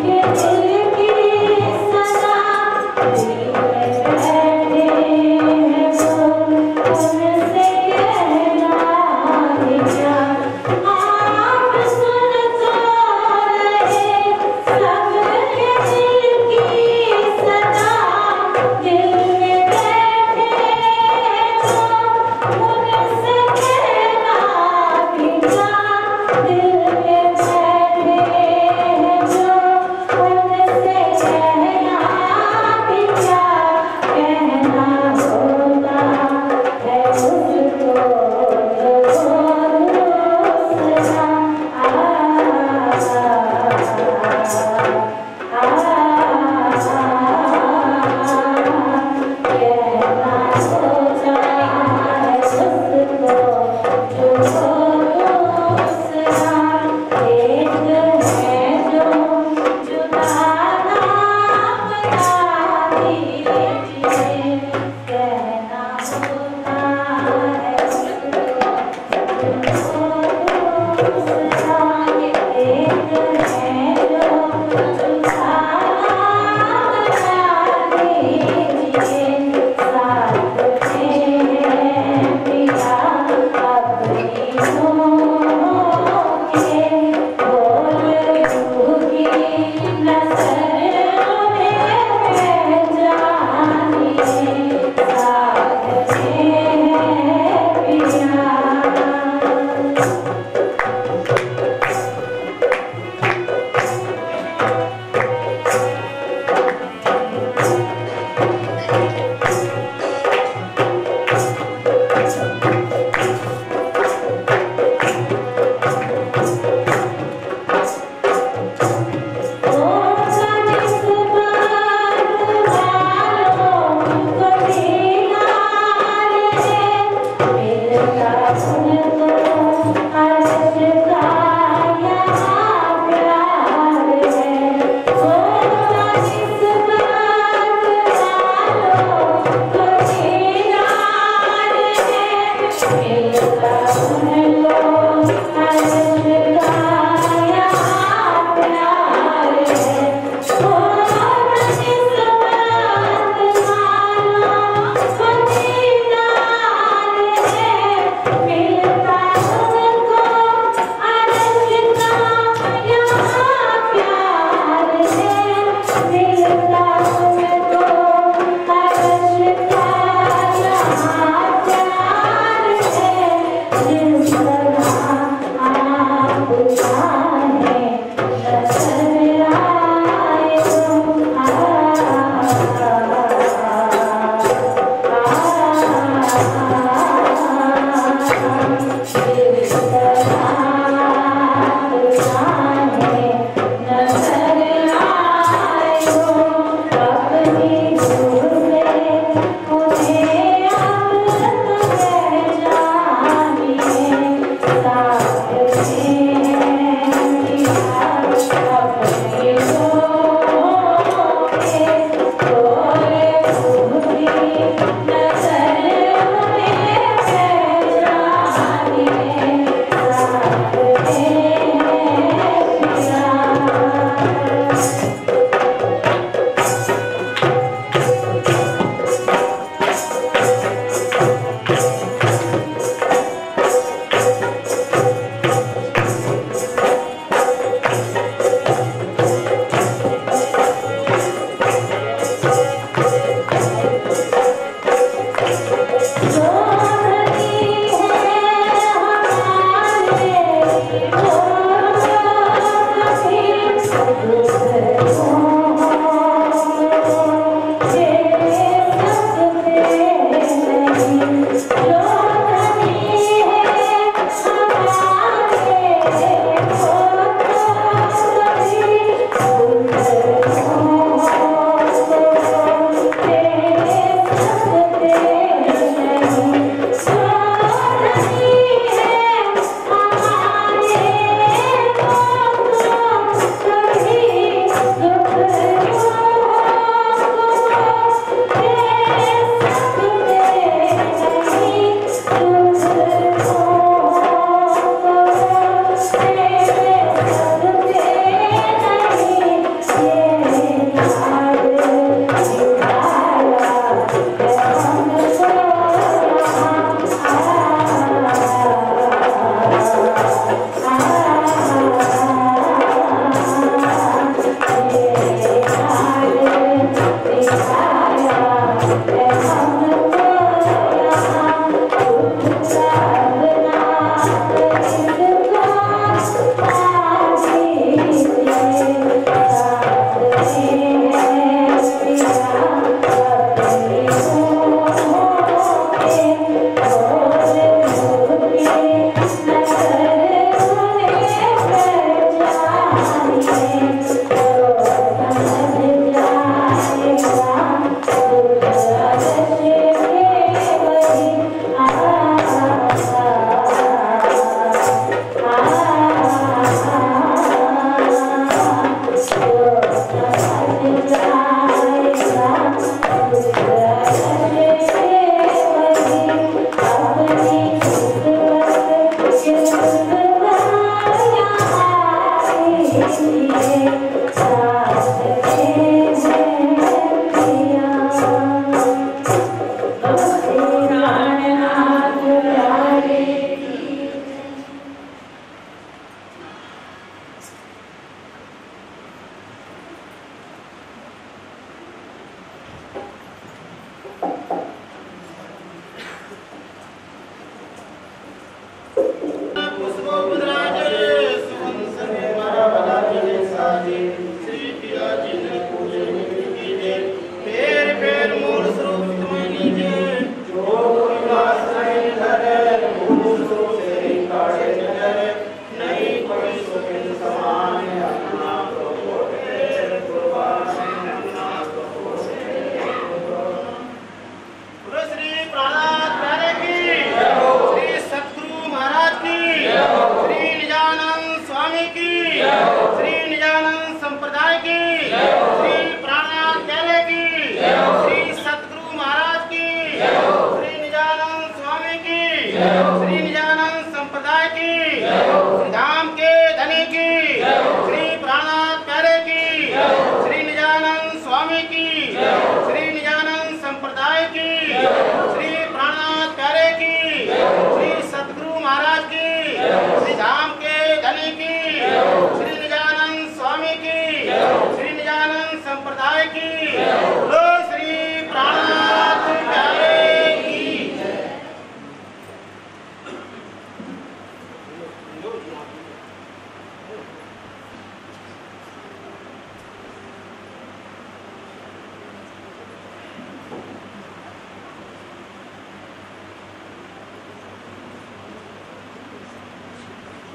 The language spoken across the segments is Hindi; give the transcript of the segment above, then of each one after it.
Get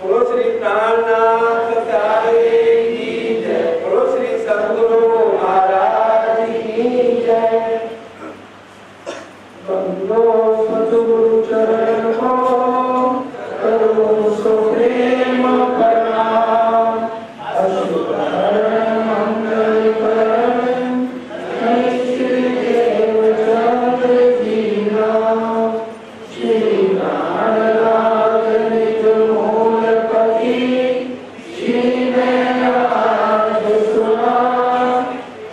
बोलो श्री प्राणनाथ प्यारे की जय। बोलो श्री सद्गुरु महाराज की जय। बंदो सद्गुरु चरण को करो सुप्रेम प्रणाम। अशुभकरण मंगलकरण श्री देव चंद्र जी नाम। श्री नारायण निज मूल पति श्री नयनाथ सुना।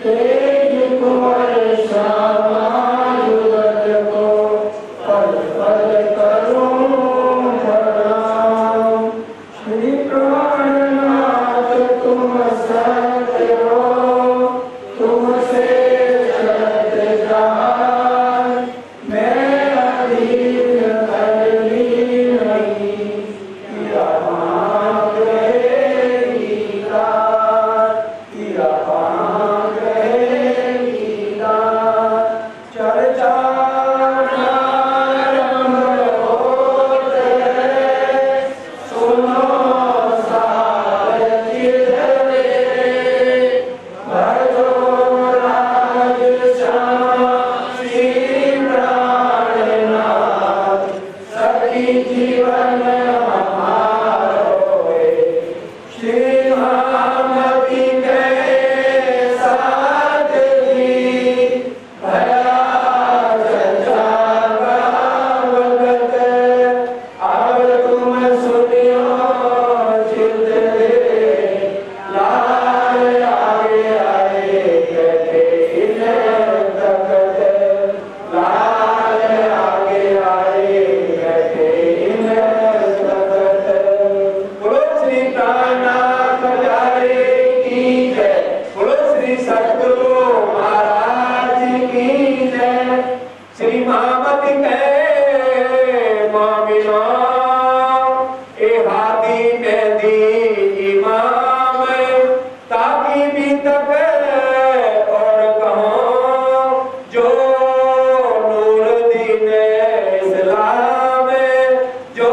तेज कुंवर श्यामा युगल को पल पल करूं प्रणाम। श्री प्राणनाथ तुम सत्य हो, तुमसे जगत जहान। मैं अधीन करनी नहीं, किया मांग रहेगी दान, किया मांग रहेगी दान। चर्चा प्रारंभ होते है, सुनो सारथी धरे। भजो राज श्याम श्री प्राणनाथ, सखी जीवन हमारो है। श्री महामति के साथ दी, भया चर्चा भागवत। अब तुम सुनियो चित दे, लाल आगे आए कहते इन्हें तकत। लाल आगे आए कहते इन्हें तकत। बोलो श्री प्राणनाथ प्यारे की जय। बोलो श्री सद्गुरु महाराज की जय। श्री महामति के मामिना ए हाथी में दी इमाम। ताकि भी तक और कहो जो नूर दीन इस्लाम। जो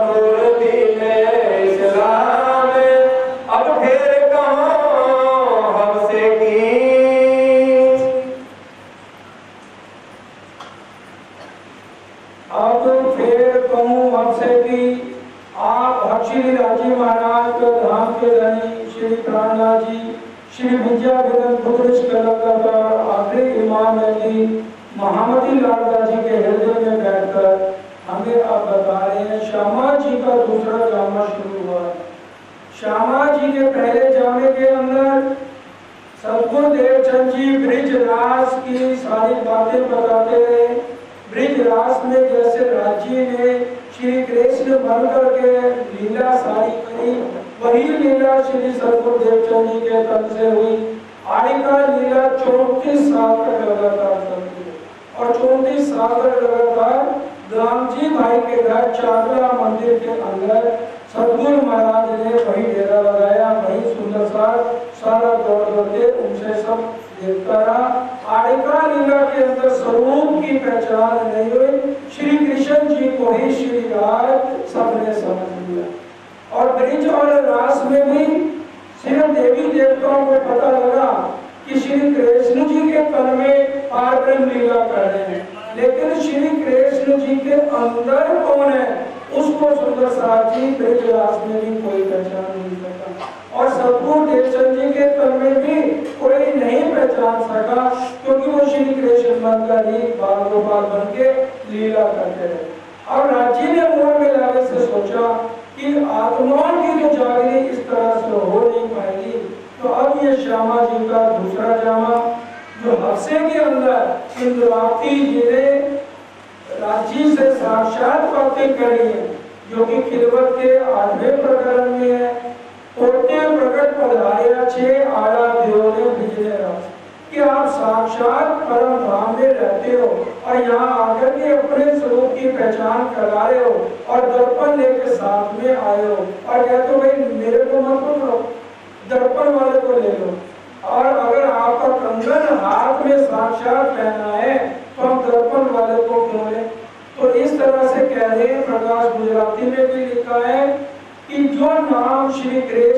नूर दीन इस्लाम। अब फिर कहो हमसे की। अब फिर कहूँ हमसे कि आप श्री राजी महाराज के धाम के धनी श्री प्राणनाथ जी, श्री विद्या विदन पुत्र आखिरी इमाम अली महामती लालदास जी के हृदय में बैठकर हमें अब बता रहे हैं श्यामा जी का दूसरा जामा शुरू हुआ। श्यामा जी के पहले जामे के अंदर सद्गुरु देवचंद जी ब्रिज रास की सारी बातें बताते रहे। ब्रिज रास में जैसे राज्य ने श्री कृष्ण बन करके लीला सारी करी, वही लीला श्री सद्गुरु देवचंद जी के तन से हुई। आड़िका लीला 34 साल तक लगातार चलती है और 34 साल तक लगातार रामजी भाई के घर चाकला मंदिर के अंदर सद्गुरु महाराज ने वही डेरा लगाया। वही सुंदर सारा दौड़ दौड़ते उनसे सब देखता रहा। आड़िका लीला के अंदर स्वरूप की पहचान नहीं हुई। श्री कृष्ण जी को ही श्री राज सबने समझ लिया। और ब्रिज और रास में भी सिर्फ देवी देवताओं को पता लगा कि श्री कृष्ण जी के तन में पारब्रह्म लीला कर रहे हैं, लेकिन श्री कृष्ण जी के अंदर कौन है उसको सुंदर साची ब्रिज रास में भी कोई पहचान नहीं सका। और सद्गुरु देवचंद जी के तन में भी कोई नहीं पहचान सका, क्योंकि वो श्री कृष्ण बनकर ही बाल गोपाल बन के लीला करते रहे। और राज्य ने मोह में लाने से सोचा कि आत्माओं की जो जागृति इस तरह से हो नहीं पाएगी, तो अब ये श्यामा जी का दूसरा जामा जो हफ्ते के अंदर इंद्रावती जी ने राज्य से साक्षात बातें करी है, जो कि खिलवत के 8वें प्रकरण में है। तोते प्रकट पधारिया छे आला देव ने भिजने रास, कि आप साक्षात परम धाम में रहते हो और यहाँ आकर के अपने स्वरूप की पहचान करा रहे हो और दर्पण लेके साथ में आए हो और कहते हो भाई मेरे को मत पकड़ो, दर्पण वाले को ले लो। और अगर आपका कंगन हाथ में साक्षात पहना है तो हम दर्पण वाले को क्यों लें। तो इस तरह से कह रहे हैं। प्रकाश गुजराती में भी लिखा है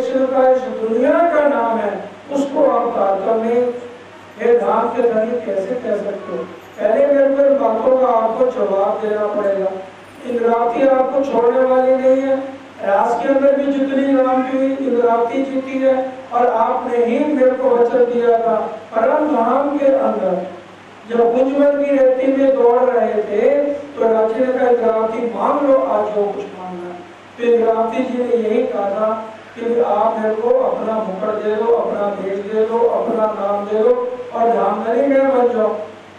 कृष्ण का इस दुनिया का नाम है उसको आप तारतम्य ये धाम के धनी कैसे कह सकते हो? पहले मेरे को इन बातों का आपको जवाब देना पड़ेगा। इंद्रावती आपको छोड़ने वाली नहीं है। रास के अंदर भी जितनी राम की इंद्रावती जीती है और आपने ही मेरे को वचन दिया था परम धाम के अंदर जब कुंजवन की रेती में दौड़ रहे थे तो राजी ने कहा इंद्रावती मांग लो आज जो कुछ मांगना है। तो इंद्रावती जी ने यही कहा था कि आप मेरे को अपना मुकुट दे दो, अपना भेष दे दो, अपना नाम दे दो और धामधनी में बन जाओ।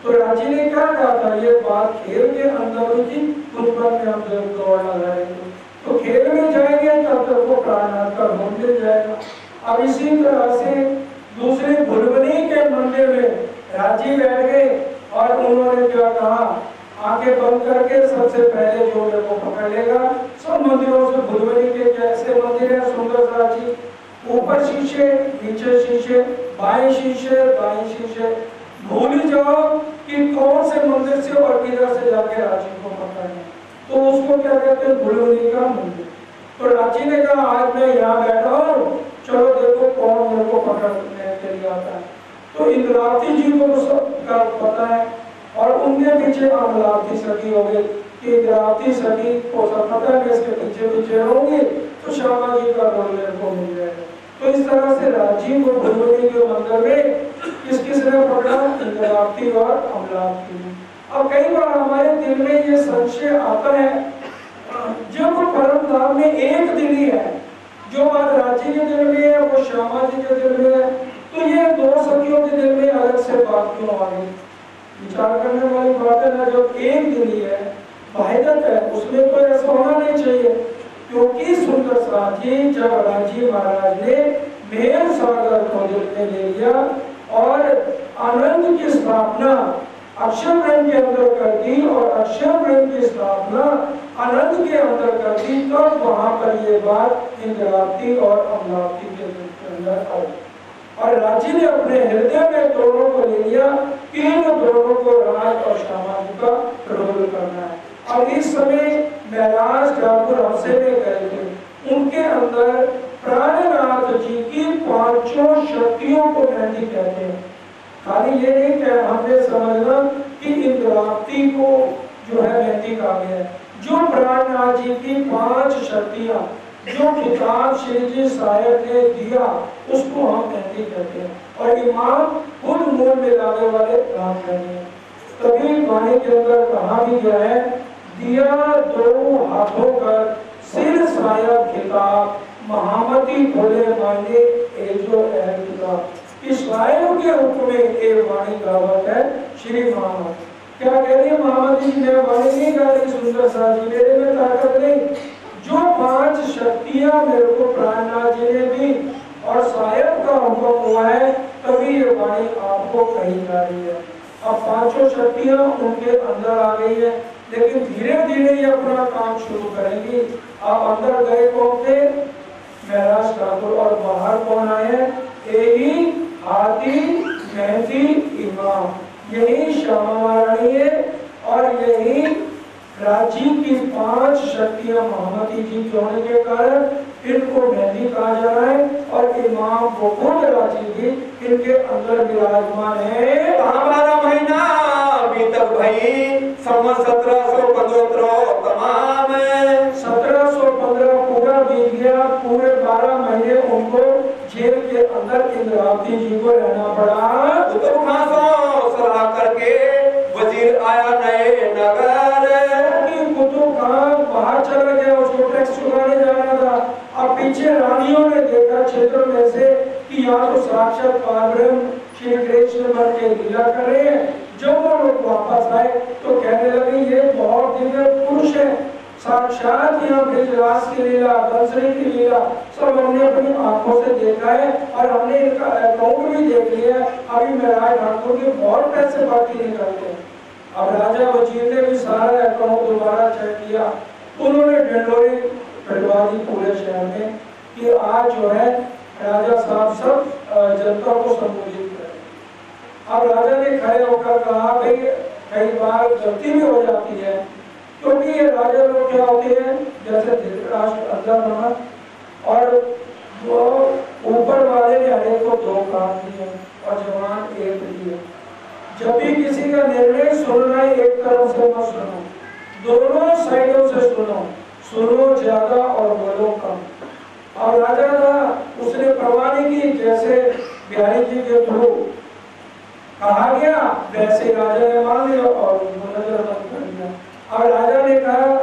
तो राजी ने क्या कहा था? ये बात खेल के अंदर हुई थी। कुंजवन में हम जब दौड़ लगा रहे थे तो खेल में जाएंगे तब तक वो प्राणनाथ का ढूंढ मिल जाएगा। अब इसी तरह से दूसरे भुलवनी के मंदिर में राजी बैठ गए और उन्होंने क्या कहा आंखें बंद करके सबसे पहले जो मेरे को पकड़ लेगा। सब मंदिरों से भुलवनी के कैसे मंदिर है सुंदर राजी, ऊपर शीशे नीचे शीशे बाएं शीशे दाएं शीशे, भूल ही जाओ कि कौन से मंदिर से और किधर से जाके राजी को पकड़ना। तो उसको क्या कहते हैं? भुलवनी का मंदिर। तो राजी ने कहा आज मैं यहाँ बैठा हूँ, चलो देखो कौन मेरे को पकड़ने के लिए आता है। तो इंद्रावती जी को सब का पता है और उनके पीछे अमलावती सखी हो गई कि इंद्रावती सखी को सब पता है इसके पीछे पीछे रहूंगी तो श्यामा जी का रोल मेरे को मिल जाएगा। तो इस तरह से राजी को भुलवनी के मंदिर में किसने पकड़ा? इंद्रावती और अमलावती ने। अब कई बार हमारे दिल में ये संशय आता है जब परम धाम में एक दिल ही है, जो बात राजी के दिल में है वो श्यामा जी के दिल में है, तो ये दो सखियों के दिल में अलग से बात क्यों आ गई? विचार करने वाली बात है ना। जब एक दिल ही है, वाहिदत है, उसमें तो ऐसा होना नहीं चाहिए। क्योंकि सुंदर साथी जब राजी महाराज ने मेर सागर को दिल में ले लिया और आनंद की स्थापना अक्षर ब्रह्म के अंदर कर दी और अक्षर ब्रह्म की स्थापना अनंत के अंदर कर दी, तब वहां पर ये बात इंद्रावती और अमलावती के अंदर आई और राजी ने अपने हृदय में दोनों को ले लिया कि इन दोनों को राज और श्यामा जी का रोल करना है। और इस समय महराज ठाकुर हमसे में गए थे, उनके अंदर प्राणनाथ जी की पांचों शक्तियों को मेहंदी कहते हैं। खाली ये नहीं कि हमने समझना कि इंद्रावती को जो है मेहंदी कहा गया है। जो प्राणनाथ जी की पांच शक्तियां जो किताब श्री जी साहेब ने दिया उसको हम मेहंदी कहते हैं और इमाम खुद मुंह में लाने वाले काम करते हैं। तभी वाणी के अंदर कहा भी गया है दिया दो हाथों कर सिर साहेब किताब महामती भोले माने ए जो है किताब। इस वायु के रूप में एक वाणी गावत है श्री महामती। क्या कह रही है महामती जी? मैं वाणी नहीं गा रही सुंदर सा जी, मेरे में ताकत नहीं। जो पांच शक्तियां मेरे को प्राणनाथ जी ने दी और साहेब का हुक्म हुआ है तभी ये वाणी आपको कही जा रही है। अब पांचों शक्तियां उनके अंदर आ गई है, लेकिन धीरे धीरे ये अपना काम शुरू करेंगी। आप अंदर गए कौन थे? महराज ठाकुर। और बाहर कौन आए? यही हाथी मेहंदी इमाम, यही श्यामा महारानी है और यही राजी की पांच शक्तियां महामती जी के होने के कारण इनको मेहंदी कहा जा रहा है और इमाम वो खुद राजी जी इनके अंदर विराजमान है। हमारा महीना बीत भाई संवत 1715 तमाम 1715 पूरा बीत गया। पूरे 12 महीने उनको जेल के अंदर इंद्रावती जी को रहना पड़ा। तो खासों सलाह करके वजीर आया नए नगर कि कुतुब खान बाहर चला गया, उसको टैक्स चुकाने जाना था। अब पीछे रानियों ने देखा क्षेत्र में से कि यहाँ तो साक्षात पारब्रह्म श्री कृष्ण बन के लीला कर रहे हैं। जब वो लोग वापस आए तो कहने लगे ये बहुत दिव्य पुरुष है, साक्षात यहाँ ब्रजराज की लीला बंसरी की लीला सब हमने अपनी आंखों से देखा है और हमने इनका अकाउंट भी देख लिया है। अभी महराज ठाकुर के बहुत पैसे बाकी निकलते हैं। अब राजा वजीर ने भी सारा अकाउंट दोबारा चेक किया। उन्होंने ढिंढोरी पिटवा दी पूरे शहर में कि आज जो है राजा साहब सब जनता को संबोधित करें। अब राजा ने खड़े होकर कहा भाई कई बार गलती भी हो जाती है, क्योंकि ये राजा लोग क्या होते हैं जैसे धृतराष्ट्र अंधा बना और वो ऊपर वाले ने हरे को 2 कान दिए और जवान 1 दिए। जब भी किसी का निर्णय सुनना है एक तरफ से मत सुनो, दोनों साइडों से सुनो, सुनो ज्यादा और बोलो कम। और राजा था, उसने परवाह नहीं की, जैसे बिहारी जी के थ्रू कहा गया वैसे राजा ने मान लिया और उनको नजर बंद कर दिया। और राजा ने कहा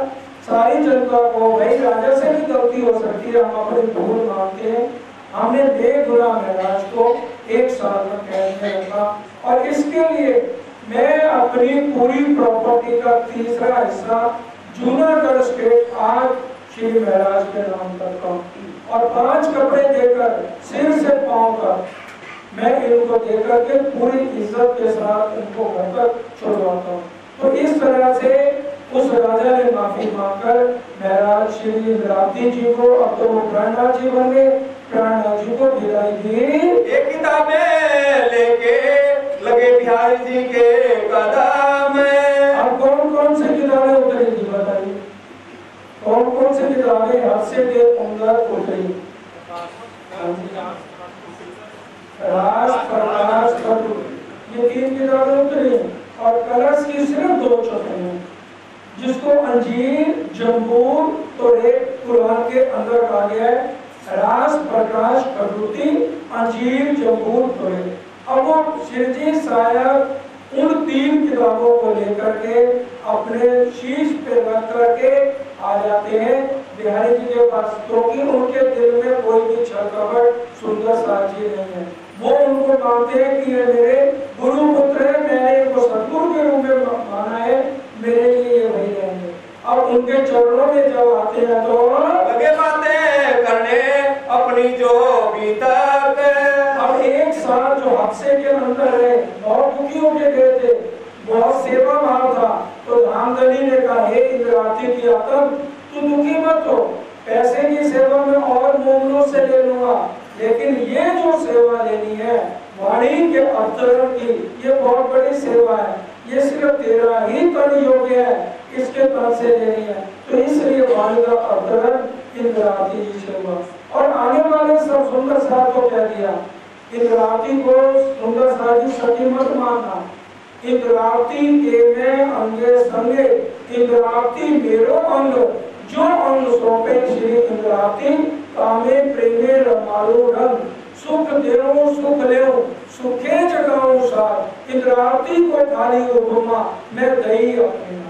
सारी जनता को, भाई राजा से भी गलती हो सकती है, हम अपनी भूल मानते हैं, हमने बेगुनाह महराज को 1 साल में कैद में रखा और इसके लिए मैं अपनी पूरी प्रॉपर्टी का 3रा हिस्सा जूनागढ़ स्टेट आज श्री महाराज के नाम करता हूँ और 5 कपड़े देकर सिर से पांव तक मैं इनको देकर के पूरी इज्जत के साथ इनको घर तक छुड़वाता हूँ। तो इस तरह से उस राजा ने माफी मांगकर महाराज श्री इंद्रावती जी को, अब तो वो प्राणनाथ जी बन गए, प्राणनाथ जी को विदाई दी। एक किताबें लेके लगे बिहारी जी के कदम में। अब कौन से किताबें उतरेगी बताइए, कौन से किताबें हादसे के अंदर उतरी? रास प्रकाश कटु, ये 3 किताबें उतरी और कलश की सिर्फ 2 चौथाई हैं, जिसको अंजीर जम्बूर तो कुरान के अंदर कहा गया है, रास प्रकाश कटुती अंजीर जम्बूर तोरे। अब वो शिवजी शायद उन 3 किताबों को लेकर के अपने शीश पे रख करके आ जाते हैं बिहारी जी के पास, क्योंकि उनके दिल में कोई भी छल कपट सुंदर साची नहीं है। वो उनको मानते हैं कि ये मेरे गुरु पुत्र है, मैंने इनको सदगुरु के रूप में माना है, मेरे लिए ये वही रहेंगे। अब उनके चरणों में जब आते हैं तो लगे बातें करने अपनी जो बीतक। अब 1 साल जो हादसे के अंदर है, बहुत दुखी होके गए थे, बहुत सेवा भाव था, तो धामधनी ने कहा हे इंद्रावती की आत्म, तू दुखी मत हो, पैसे की सेवा में और मोमनों से ले लूंगा, लेकिन ये जो सेवा लेनी है वाणी के अवतरण की, ये बहुत बड़ी सेवा है, ये सिर्फ तेरा ही तन योग्य है, इसके तन से लेनी है। तो इसलिए वाणी का अवतरण इंद्रावती जी से हुआ। और आने वाले सब सुंदर साथ को कह दिया, इंद्रावती को सुंदर साथ जी सती मत मानना, इंद्रावती के में अंगे संगे, इंद्रावती मेरो अंग, जो अंग सौंपे श्री इंद्रावती, कामे प्रेमे रमालो रंग, सुख देव सुख लेव, सुखे जगाऊं सार, इंद्रावती को थाली उपमा, मैं दही अपने।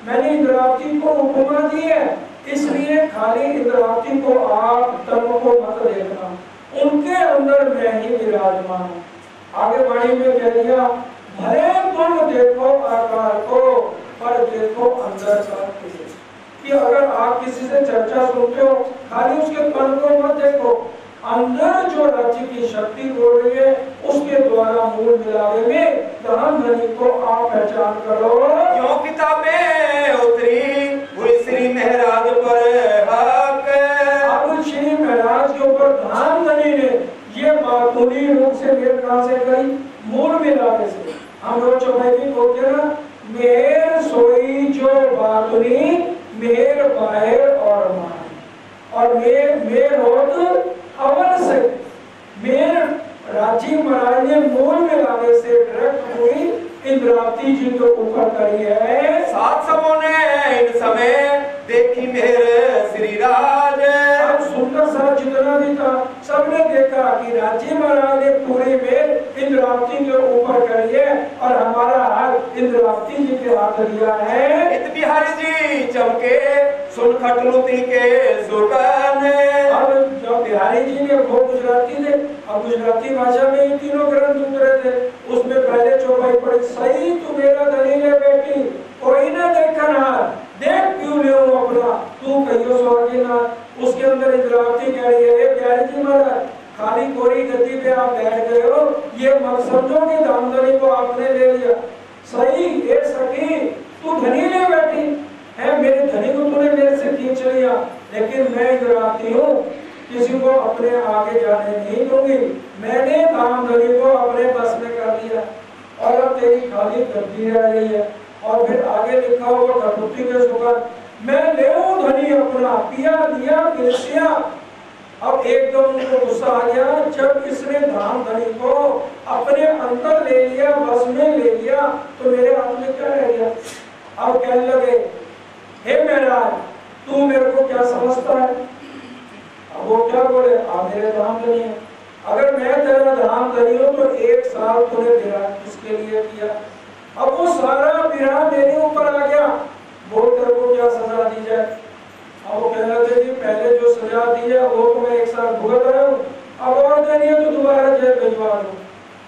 मैंने इंद्रावती को उपमा दी है, इसलिए खाली इंद्रावती को आप तन को मत देखना, उनके अंदर मैं ही विराजमान हूँ। आगे वाणी में कह दिया, भले तुम देखो आकार को, पर देखो अंदर का किसी। कि अगर आप किसी से चर्चा सुनते हो, खाली उसके तन को मत देखो, अंदर जो राज्य की शक्ति बोल रही है, उसके द्वारा मूल मिलावे में धन को आप पहचान करो। जो किताबें उतरी हुई श्री महाराज पर हक। अब श्री महाराज के ऊपर धामधनी ने ये बात पूरी रूप से मेरे कहां से गई, मूल मिलावे से। हम रोज चौपाई भी बोलते हैं ना, मेर सोई जो बातुनी, मेर बाहर और मान, और मेर होत अवन से, मेर राजीव महाराज ने मूल मिलावे से डायरेक्ट पूरी इंद्रावती जी के ऊपर करी है। 7 समों ने इन समय देखी मेरे श्री राज। अब सुंदर सा जितना भी था, सबने देखा कि राजीव महाराज ने पूरी में इंद्रावती के ऊपर करी है और हमारा हाथ इंद्रावती जी के हाथ लिया है। इत बिहारी जी चमके सुन खटलुती के सुकन। अब जब बिहारी जी ने वो गुजराती थे, अब गुजराती भाषा में ही 3 ग्रंथ उतरे थे, उसमें पहले चौपाई पढ़ी, सही तू मेरा दलील है बेटी, कोई ना देखना, देख क्यों ले अपना, तू कहियो स्वर्गी ना। उसके अंदर इंद्रावती कह रही है, बिहारी जी महाराज खाली कोरी गद्दी पे आप बैठ गए हो, ये मत समझो कि धामधनी को आपने ले लिया। सही ये सखी, तू धनी ले बैठी है, मेरे धनी को तूने मेरे से खींच लिया, लेकिन मैं इंद्रावती हूँ, किसी को अपने आगे जाने नहीं दूंगी। मैंने धामधनी को अपने बस में कर लिया और अब तेरी खाली गद्दी रह रही है। और फिर आगे लिखा हुआ कटुती के सुगत, मैं लेऊं धनी अपना, पिया दिया किरसिया, अब एकदम उनको गुस्सा आ गया जब इसने धामधनी को अपने अंदर ले लिया, बस में ले लिया, तो मेरे हाथ में क्या रह गया। अब कहने लगे, हे महाराज तू मेरे को क्या समझता है। अब वो क्या बोले, आप मेरे धामधनी है, अगर मैं तेरा धामधनी हूं तो 1 साल तूने विराह किसके लिए किया। अब वो सारा विराह मेरे ऊपर आ गया, बोल तेरे को क्या सजा दी जाए। अब वो कहने लगे जी पहले जो सजा दी है वो तो मैं 1 साल भुगत रहा हूँ, अब और देनी है तो दोबारा जेल भिजवा दो।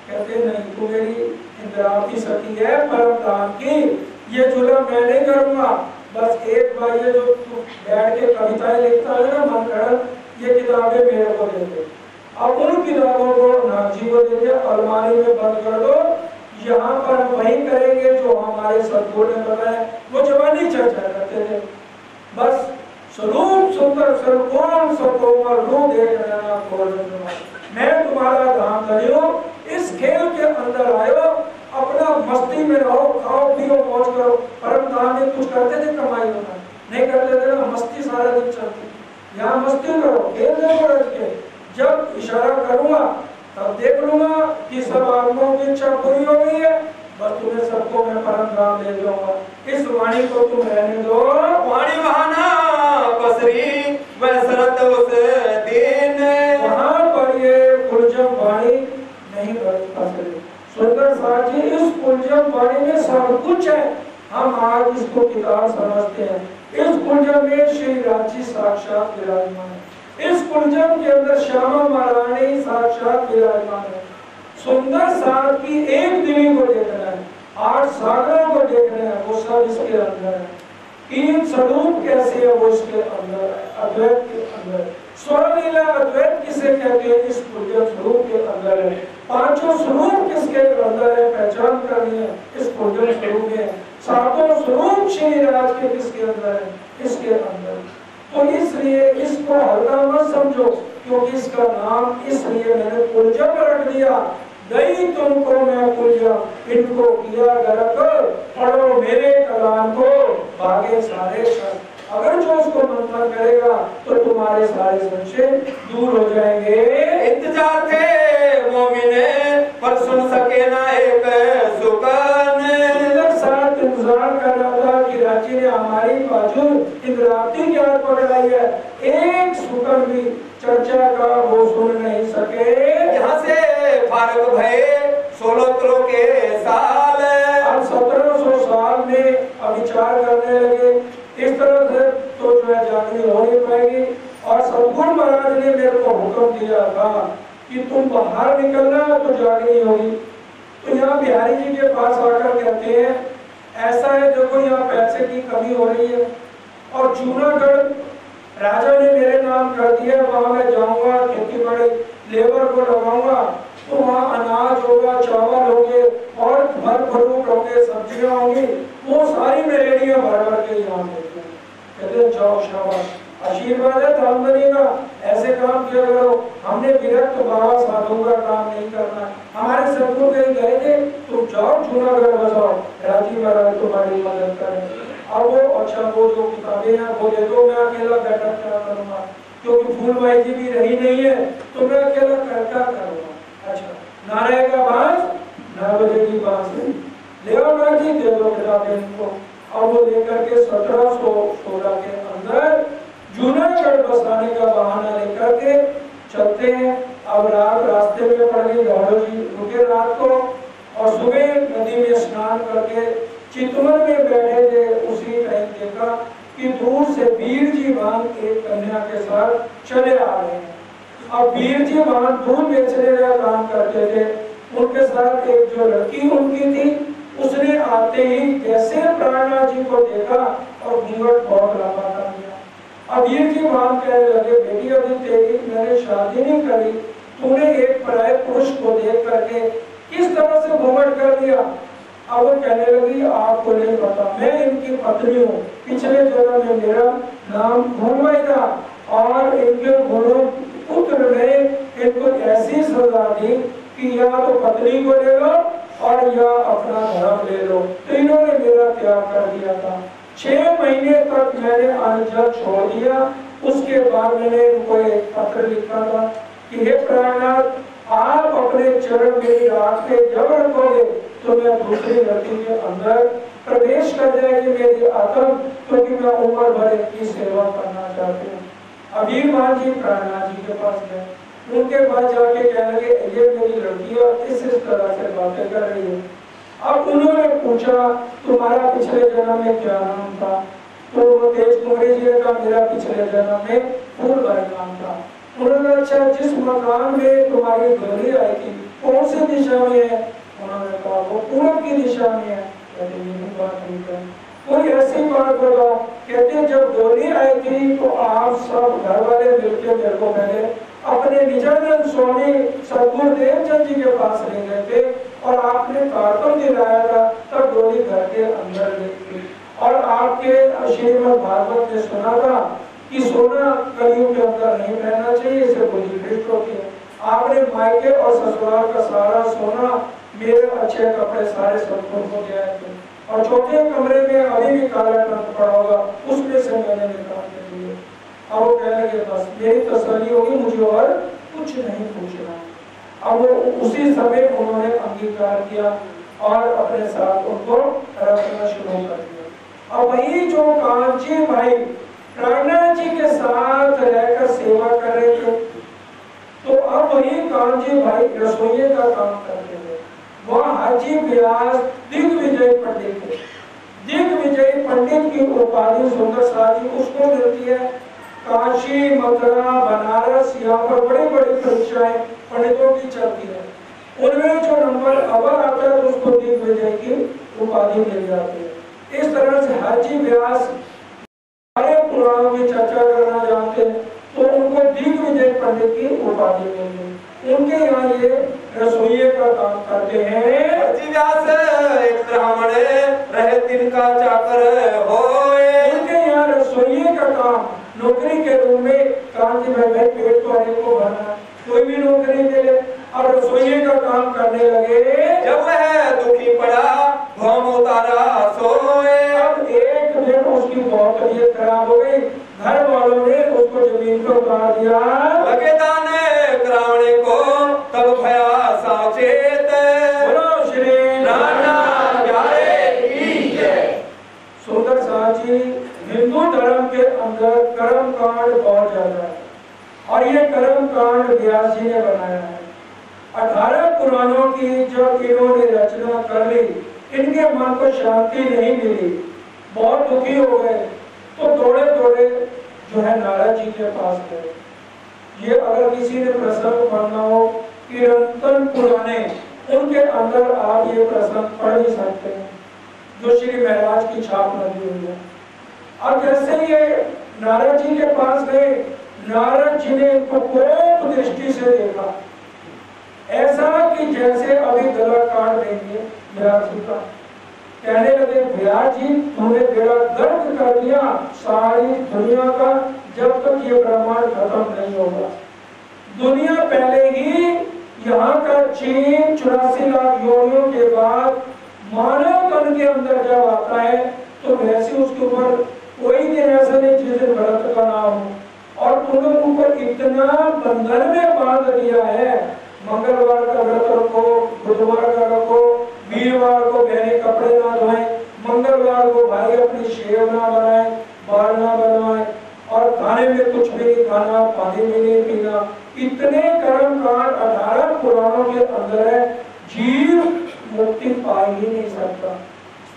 कहते नहीं, तू मेरी इंदिरावती सखी है परम धाम की, ये जुल्म मैं नहीं करूंगा। बस एक बार ये जो तू बैठ के कविताएं लिखता है ना मन गढ़, ये किताबें मेरे को दे दे। अब उन किताबों को नाथ जी को दे दिया, अलमारी में बंद कर दो, यहाँ पर हम वही करेंगे जो हमारे सदगुरु ने बताया। वो जवानी चर्चा करते थे, बस स्वरूप सुंदर सरकोण सकोमल रूप देख लेना गोविंद, मैं तुम्हारा धामधनी हूँ, इस खेल के अंदर आयो, अपना मस्ती में रहो, खाओ पियो मौज करो। परम धाम में कुछ करते थे कमाई होना नहीं करते थे ना, मस्ती सारा दिन चलती, यहाँ मस्ती करो, खेल देखो रच के, जब इशारा करूंगा तब देख लूंगा कि सब आत्माओं की इच्छा पूरी हो गई है, बस तुम्हें सबको मैं परम धाम ले जाऊंगा। इस वाणी को तुम रहने दो। वाणी बहाना पसरी वह शरत उस दिन, वहां पर ये कुलजम वाणी नहीं पसरी। सुंदर साथ जी, इस कुलजम वाणी में सब कुछ है, हम आज इसको किताब समझते हैं। इस कुलजम में श्री राजी साक्षात विराजमान है, इस कुलजम के अंदर श्यामा महारानी साक्षात विराजमान है। सुंदर साथ की एक देवी को देखना है, 8 सागरों को देखना है, वो सब इसके अंदर है। 3 स्वरूप कैसे है, वो इसके अंदर है, अद्वैत के अंदर। स्वलीला अद्वैत किसे कहते हैं, इस कुलजम स्वरूप के अंदर है। 5 स्वरूप किसके अंदर है, पहचान करनी है, इस कुलजम स्वरूप में। 7 स्वरूप श्री राज के किसके अंदर है, इसके अंदर। तो इसलिए इसको हल्का मत समझो, क्योंकि इसका नाम इसलिए मैंने कुलजम रख दिया। गई तुमको मैं कुलजम, इनको किया गरक, पढ़ो मेरे कलाम को, भागे सारे शक। अगर जो उसको मंथन करेगा तो तुम्हारे सारे संशय दूर हो जाएंगे। इंतजार थे मोमिने पर सुन सके ना एक सुकन, साथ इंतजार कर रहा था कि रांची ने हमारी बाजू इंद्रावती की याद पकड़ाई है, एक सुकन भी चर्चा का वो सुन नहीं सके। यहाँ से फारग भये 16 के साल, अब 1700 साल में अविचार करने लगे। इस तरह से तो जो है जागनी हो नहीं पाएगी। और सदगुरु महाराज ने मेरे को हुक्म दिया था कि तुम बाहर निकलना तो जागनी होगी। तो यहाँ बिहारी जी के पास आकर कहते हैं ऐसा है, देखो यहाँ पैसे की कमी हो रही है और जूनागढ़ राजा ने मेरे नाम कर दिया, वहां मैं जाऊंगा, खेती बाड़ी लेबर को लगाऊंगा, तो वहाँ अनाज होगा, चावल होंगे और फल फ्रूट होंगे, सब्जियां होंगी, वो सारी मेलेरिया भर भर के यहाँ देते हैं। कहते जाओ शाबाश, आशीर्वाद है धामधनी का, ऐसे काम किया करो। हमने विरक्त बाबा साधुओं का काम नहीं करना। हमारे सदगुरु कहीं गए थे, तुम जाओ जूनागढ़ बसाओ, राजी महाराज तुम्हारी मदद करें। अब वो अच्छा वो जो किताबें हैं वो दे दो, मैं अकेला बैठा क्या करूँगा, क्योंकि फूलबाई जी भी रही नहीं है, तो मैं अकेला क्या करूँगा। अच्छा ना रहेगा बांस, ना बजेगी बांसुरी, ले आओ ना जी, दे दो किताबें इनको। अब वो लेकर के 1716 के अंदर जूनागढ़ बसाने का बहाना लेकर के चलते हैं। अब रात रास्ते में पड़ गई, झाड़ो जी रुके रात को, और सुबह नदी में स्नान करके चितवन में बैठे थे। उसी टाइम देखा कि दूर से वीर जी भान एक कन्या के साथ चले आ रहे हैं। अब वीर जी भान दूध बेचने का काम करते थे, उनके साथ एक जो लड़की उनकी थी, उसने आते ही जैसे प्राणनाथ जी को देखा और घूंघट बहुत लंबा कर दिया। अब वीर जी भान कहने लगे, बेटी अभी तेरी मैंने शादी नहीं करी, तूने एक पराये पुरुष को देख करके किस तरह से घूंघट कर दिया। अब वो कहने लगी आपको नहीं पता, मैं इनकी पत्नी हूँ, पिछले जन्म में मेरा नाम घूमई था और इनके गुरु पुत्र ने इनको ऐसी सजा दी कि या तो पत्नी को ले लो और या अपना धर्म ले लो। तो इन्होंने मेरा त्याग कर दिया था। 6 महीने तक मैंने अन्न जल छोड़ दिया, उसके बाद मैंने उनको एक पत्र लिखा था कि हे प्राणनाथ, आप अपने चरण मेरी राख पे जब रखोगे तो मैं दूसरी लड़की के अंदर प्रवेश कर जाएगी मेरी आत्मा, क्योंकि मैं उम्र भर की सेवा करना चाहती हूँ। अभी मान जी प्राणनाथ जी के पास गए, उनके पास जाके कहने लगे ये मेरी लड़की और इस तरह से बातें कर रही है। अब उन्होंने पूछा तुम्हारा पिछले जन्म में क्या नाम था? तो वो तेज कुमारी जी ने कहा मेरा पिछले जन्म में फूलबाई नाम था। उन्होंने अच्छा जिस मकान में तुम्हारी डोली आई थी कौन सी दिशा में है? उन्होंने कहा वो पूरब की दिशा में है। कहते ये बात ठीक है, कोई ऐसी बात बताओ। कहते जब डोली आई थी तो आप सब घर वाले मिलकर मेरे को पहले अपने निजानंद स्वामी सदगुरुदेव चंद जी के पास ले गए थे और आपने कार्टून दिलाया था, तब डोली घर के अंदर गई थी। और आपके श्रीमद् भागवत ने सुना था कि सोना कलियुग के अंदर नहीं पहनना चाहिए, इसे बुद्धि भ्रष्ट होती है। आपने मायके और ससुराल का सारा सोना, मेरे अच्छे कपड़े सारे सदगुरु को दिया थे और चौथे कमरे में अभी भी काला रंग पड़ा होगा, उसमें से मैंने निकाल के दिए। अब वो कहने लगे बस मेरी तसल्ली होगी, मुझे और कुछ नहीं पूछना। अब वो उसी समय उन्होंने अंगीकार किया और अपने साथ उनको रखना शुरू कर दिया। अब वही जो कांची भाई प्राणनाथ जी के साथ रहकर सेवा कर रहे थे, तो अब वही कांची भाई रसोइये का काम करते थे। वह हाजी व्यास दिग्विजय पंडित थे। दिग्विजय पंडित की उपाधि सुंदर साजी उसको मिलती है। काशी, मथुरा, बनारस, यहाँ पर बड़ी बड़ी परीक्षाएं पंडितों की चलती है। उनमें जो नंबर अव्वल आता है तो उसको दिग्विजय की उपाधि मिल जाती है। इस तरह से हाजी व्यास सारे पुराणों की चर्चा करना जानते हैं, तो उनको दिग्विजय पंडित की उपाधि मिल गई। उनके यहाँ ये रसोइये का काम करते हैं। हाजी व्यास एक ब्राह्मण रहे दिन का चाकर होए। उनके यहाँ रसोइये का काम नौकरी के रूप में कांची भाई पेट तो हरेक को भरना, कोई भी नौकरी के लिए अब रसोइये का काम करने लगे। जब वह दुखी पड़ा भौम उतारा सोए। अब एक दिन उसकी बहुत तबीयत खराब हो गई, घर वालों ने उसको जमीन पर उतार दिया। लगे दाने करावने को तब भया साचेत। बोलो श्री नाना प्यारे की जय। सुंदर साजी हिंदू धर्म के अंदर कर्म कांड बहुत ज्यादा है और ये कर्म कांड व्यास जी ने बनाया है। 18 पुराणों की जब इन्होंने रचना कर ली, इनके मन को शांति नहीं मिली, बहुत दुखी हो गए, तो दौड़े दौड़े जो है नारद जी के पास गए। ये अगर किसी ने प्रसंग पढ़ना हो कीर्तन पुराने, उनके अंदर आप ये प्रसंग पढ़ ही सकते हैं जो श्री महाराज की छाप लगी हुई है। अब जैसे ये नारद जी के पास गए, नारद जी ने इनको कोप दृष्टि से देखा, ऐसा कि जैसे अभी गला काट देंगे व्यास जी का। कहने लगे व्यास जी तुमने बेड़ा गर्क कर दिया सारी दुनिया का, जब तक ये ब्रह्मांड खत्म नहीं होगा। दुनिया पहले ही यहाँ का चीन 84 लाख योनियों के बाद मानव तन के अंदर जब आता है तो वैसे उसके ऊपर कोई दिन ऐसा नहीं जिस दिन व्रत का ना हो, और तुमने ऊपर इतना बंधन में बांध दिया है। मंगलवार का व्रत रखो, बुधवार का रखो, वीरवार को बहने कपड़े ना धोएं, मंगलवार को भाई अपनी शेव ना बनाए, बाल ना बनवाए, और खाने में कुछ भी नहीं खाना, पानी भी नहीं पीना। इतने कर्म कांड 18 पुराणों के अंदर है, जीव मुक्ति पा ही नहीं सकता।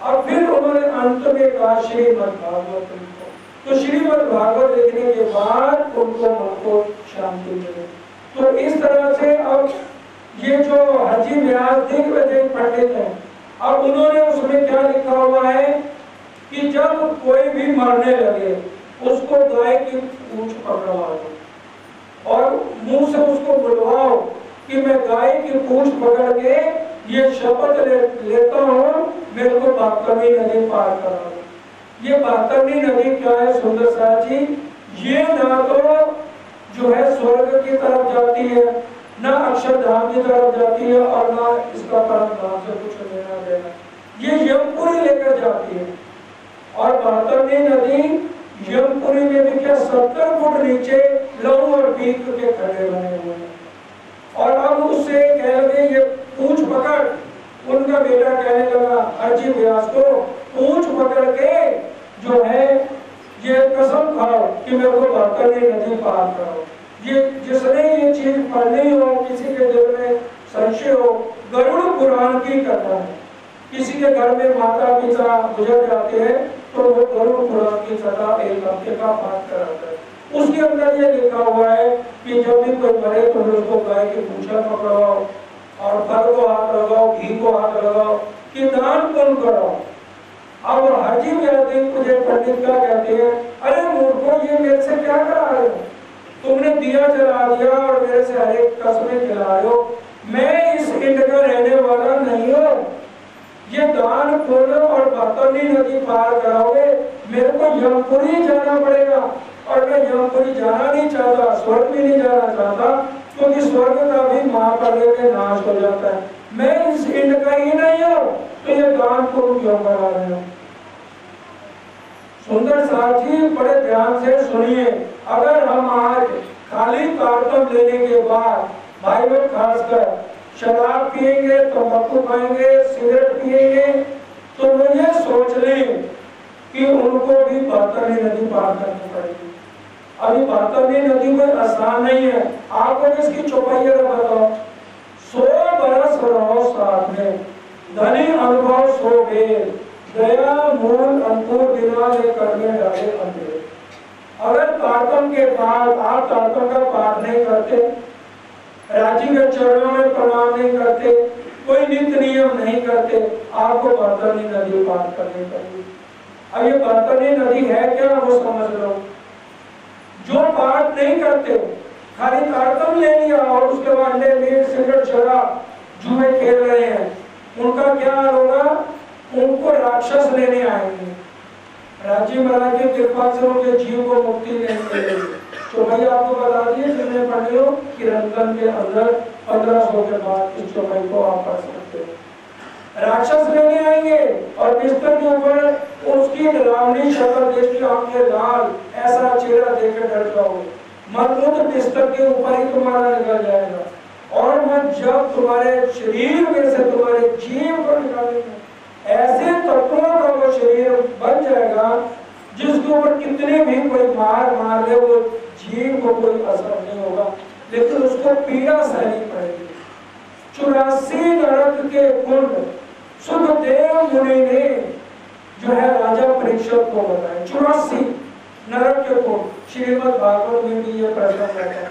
और फिर उन्होंने अंत में कहा श्रीमद् भागवत लिखो, तो श्रीमद् भागवत लिखने के बाद उनको मन को शांति मिले। तो इस तरह से अब ये जो हाजी व्यास दिग्विजय पंडित है, अब उन्होंने उसमें क्या लिखा हुआ है कि जब कोई भी मरने लगे उसको गाय की पूंछ पकड़वा दो और मुंह से उसको बुलवाओ कि मैं गाय की पूंछ पकड़ के ये शपथ लेता हूँ मेरे को बाकरनी नदी पार करा दो। ये बाकरनी नदी क्या है सुंदर साजी? ये ना तो जो है स्वर्ग की तरफ जाती है, ना अक्षरधाम की तरफ जाती है, और ना इसका परम धाम से कुछ लेना देना। ये यमपुरी लेकर जाती है। और बाकरनी नदी यमपुरी में भी क्या 70 फुट नीचे लहू और पीक के खड़े बने हुए हैं। और अब उससे कह लगे ये पूंछ पकड़, उनका बेटा कहने लगा अर्जी व्यास को, पूंछ पकड़ के जो है ये कसम खाओ कि मेरे को भरतरी नदी पार करो। ये जिसने ये चीज पढ़नी हो, किसी के दिल में संशय हो, गरुड़ पुराण की कथा है। किसी के घर में माता पिता गुजर जाते हैं तो वो गरुड़ पुराण की कथा एक हफ्ते का पाठ कराता है। उसके अंदर ये लिखा हुआ है कि जब भी कोई मरे तो उसको गाय की पूंछा पकड़वाओ और फल को हाथ लगाओ, घी को हाथ लगाओ कि दान पुण्य करो। अब हाजी मुझे पंडित क्या कहते हैं, अरे मूर्खों ये मेरे से क्या करा रहे हो, तुमने दिया जला दिया और मेरे से हर एक कसमें खिला रहे हो। मैं इस इंड का रहने वाला नहीं हूँ। ये दान पुण्य और भरतरी नदी पार कराओगे, मेरे को यमपुरी जाना पड़ेगा और मैं यमपुरी जाना नहीं चाहता, स्वर्ग भी नहीं जाना चाहता, क्योंकि स्वर्ग का भी महाप्रलय में नाश हो जाता है। मैं इस इंड का ही नहीं हूँ, तो ये दान पुण्य क्यों करा रहे हो। सुंदर साथी बड़े ध्यान से सुनिए, अगर हम आज खाली कार्टन लेने के बाद भाई बहन खासकर शराब पिएंगे, तंबाकू खाएंगे, सिगरेट पिएंगे, तो वो ये सोच लें कि उनको भी भरतरी नदी पार करनी पड़ेगी। अभी भरतरी नदी में आसान नहीं है। आपको इसकी चौपाई बताओ, 100 बरस रहो साथ में, धनी अनुभव 100 बेर, दया मूल अंकुर बिना लेकर में डाले अंधेरे। अगर तारतम के बाद आप तारतम का पाठ नहीं करते, राजी के चरणों में प्रणाम नहीं करते, कोई नित्य नियम नहीं करते, आपको भरतरी नदी पार करनी पड़ेगी। अब ये भरतरी नदी है क्या, वो समझ लो। जो पाठ नहीं करते, खाली तारतम ले लिया और उसके बाद अंडे मीट सिगरेट शराब जुए खेल रहे हैं, उनका क्या होगा, उनको राक्षस लेने आएंगे। राजी महाराज की कृपा से उनके जीव को मुक्ति नहीं मिलेगी। तो भाई आपको बता दिए जिन्हें पढ़े हो कि रंगन के अंदर 1500 के बाद इस चौपाई को आप पढ़ सकते हो। राक्षस लेने आएंगे और बिस्तर के ऊपर उसकी डरावनी शक्ल देख के आंखें लाल, ऐसा चेहरा देख के डर जाओगे। मरमूद बिस्तर के ऊपर ही तुम्हारा निकल जाएगा और वो जब तुम्हारे शरीर में से तुम्हारे जीव को निकालेंगे, ऐसे तत्वों का वो शरीर बन जाएगा जिसके ऊपर कितने भी कोई मार ले, वो जीव को कोई असर नहीं होगा, लेकिन उसको पीड़ा सहनी पड़ेगी। 84 नरक के कुंड सुखदेव मुनि ने जो है राजा परीक्षित को बताया। 84 नरक के कुंड श्रीमद् भागवत में भी ये प्रश्न रहता है।